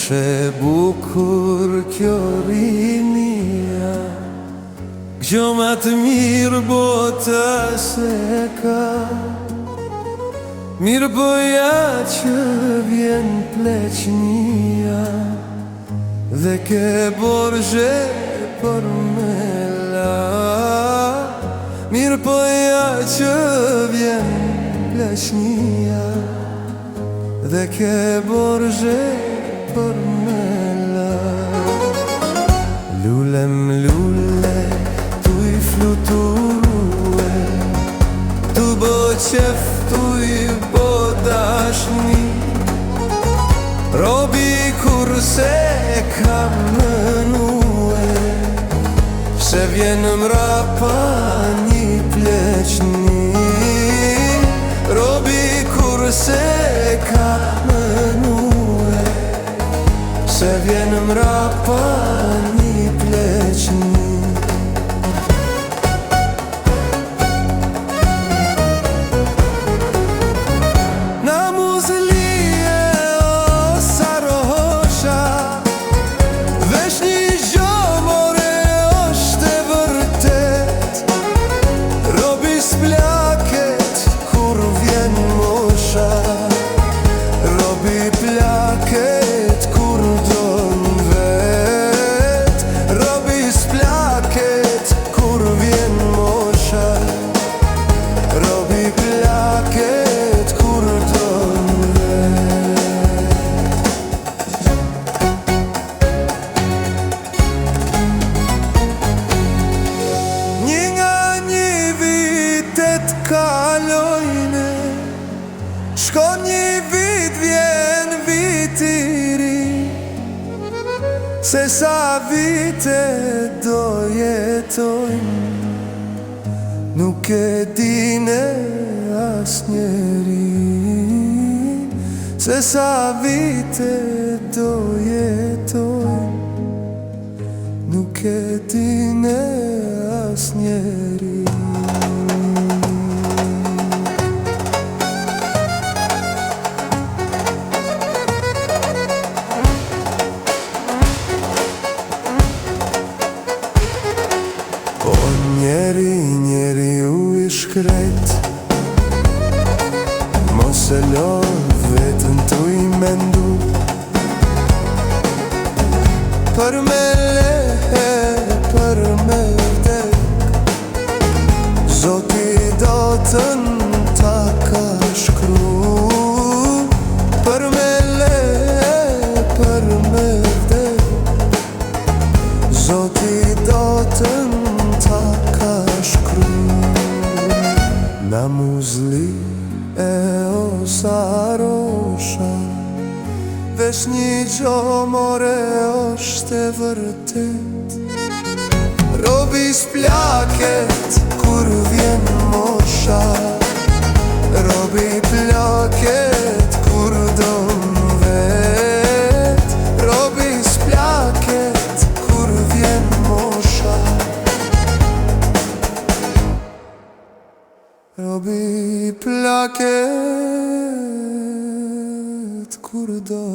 Oshe bukur kjo rinia, kjo ma të mirë bota se ka. Mirë boja që vjen pleqnia, dhe ke borgje për me la. Mirë boja që vjen pleqnia, dhe ke borgje për me la. Lulem lule, tu i fluturue, tu bo qef, tu i bo dashni. Robi kur se ka mënue, se vjen mrapa një pleqni. Robi kur se ka mënue, se vjen mrapa një pleqni. Robi plaket kur don vet, robi s'plaket kur vjen mosha. Robi plaket kur don vet. Një nga një vitet kalojnë, shkon një vit vjen vit i ri. Se sa vite do jetojnë, nuk e dine as njeri. Se sa vite do jetojnë, nuk e dine as njeri. Njeri u i shkret, mos e lo vetën tu i mendu. Për me lehe, për me vdek, Zoti do të ta ka shkru. Për me lehe, për me vdek, Zoti do të ta ka shkru. Na muzli e osarosha, vesh një gjomore është e vërtet. Robi s'plaket kur vjen mosha, robi plaket kur don vet. Robi s'plaket kur vjen mosha, robi plaket kur do